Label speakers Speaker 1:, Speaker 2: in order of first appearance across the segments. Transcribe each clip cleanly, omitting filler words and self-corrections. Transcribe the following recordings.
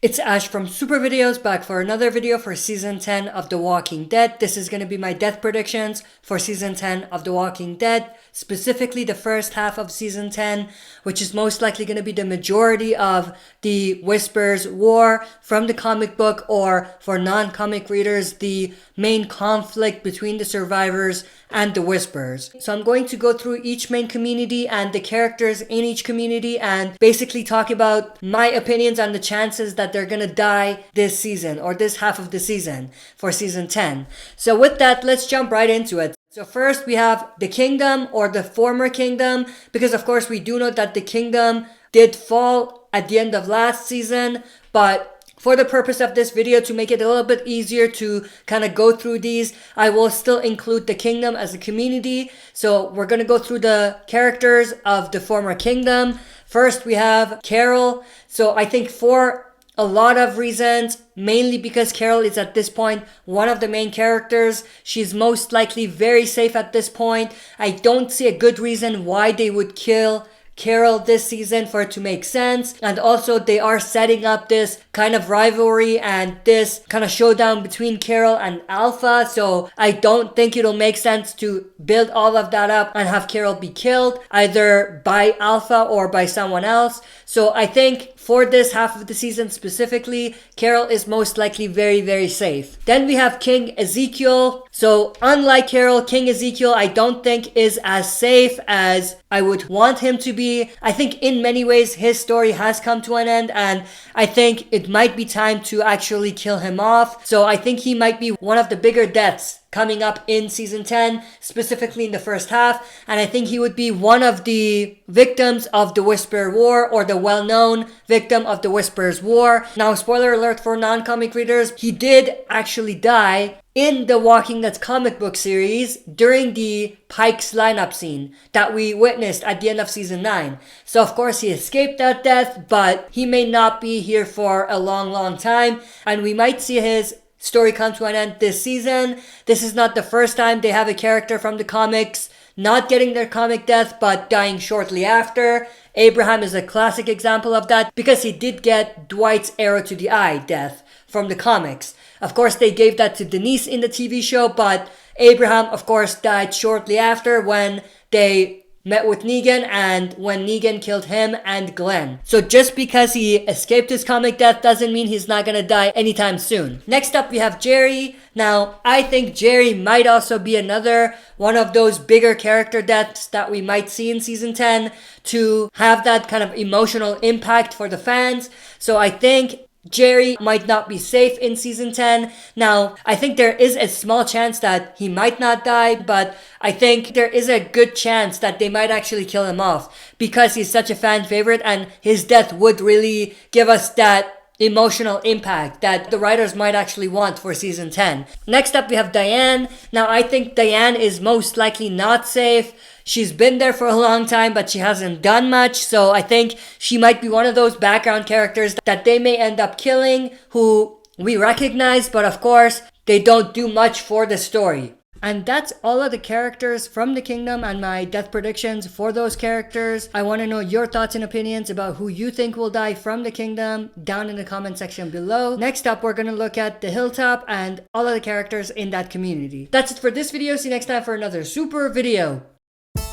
Speaker 1: It's Ash from Super Videos, back for another video for Season 10 of The Walking Dead. This is going to be my death predictions for Season 10 of The Walking Dead, specifically the first half of Season 10, which is most likely going to be the majority of the Whispers War from the comic book, or for non-comic readers, the main conflict between the survivors and the Whispers. So I'm going to go through each main community and the characters in each community and basically talk about my opinions on the chances that they're gonna die this season, or this half of the season for Season 10. So with that, let's jump right into it. So first we have the Kingdom, or the former Kingdom, because of course we do know that the Kingdom did fall at the end of last season, but for the purpose of this video, to make it a little bit easier to kind of go through these, I will still include the Kingdom as a community. So we're going to go through the characters of the former Kingdom. First, we have Carol. So I think for a lot of reasons, mainly because Carol is at this point one of the main characters. She's most likely very safe at this point. I don't see a good reason why they would kill Carol this season for it to make sense. And also they are setting up this kind of rivalry and this kind of showdown between Carol and Alpha, so I don't think it'll make sense to build all of that up and have Carol be killed either by Alpha or by someone else. So I think for this half of the season specifically, Carol is most likely very, very safe. Then we have King Ezekiel. So unlike Carol, King Ezekiel I don't think is as safe as I would want him to be. I think in many ways his story has come to an end, and I think it might be time to actually kill him off. So I think he might be one of the bigger deaths coming up in Season 10, specifically in the first half, and I think he would be one of the victims of the Whisper War, or the well-known victim of the Whispers War. Now, spoiler alert for non-comic readers, he did actually die in the Walking Dead comic book series during the Pike's lineup scene that we witnessed at the end of Season 9. So of course he escaped that death, but he may not be here for a long, long time, and we might see his story come to an end this season. This is not the first time they have a character from the comics not getting their comic death but dying shortly after. Abraham is a classic example of that because he did get Dwight's arrow to the eye death from the comics. Of course, they gave that to Denise in the TV show, but Abraham, of course, died shortly after when they met with Negan and when Negan killed him and Glenn. So just because he escaped his comic death doesn't mean he's not gonna die anytime soon. Next up, we have Jerry. Now, I think Jerry might also be another one of those bigger character deaths that we might see in Season 10 to have that kind of emotional impact for the fans. So I think Jerry might not be safe in Season 10. Now, I think there is a small chance that he might not die, but I think there is a good chance that they might actually kill him off because he's such a fan favorite, and his death would really give us that emotional impact that the writers might actually want for Season 10. Next up, we have Diane. Now, I think Diane is most likely not safe. She's been there for a long time, but she hasn't done much, so I think she might be one of those background characters that they may end up killing, who we recognize, but of course, they don't do much for the story. And that's all of the characters from the Kingdom and my death predictions for those characters. I want to know your thoughts and opinions about who you think will die from the Kingdom down in the comment section below. Next up, we're going to look at the Hilltop and all of the characters in that community. That's it for this video. See you next time for another super video.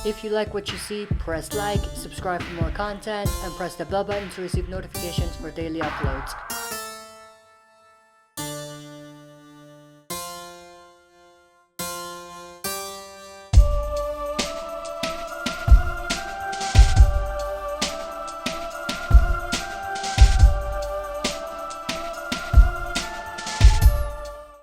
Speaker 1: If you like what you see, press like, subscribe for more content, and press the bell button to receive notifications for daily uploads.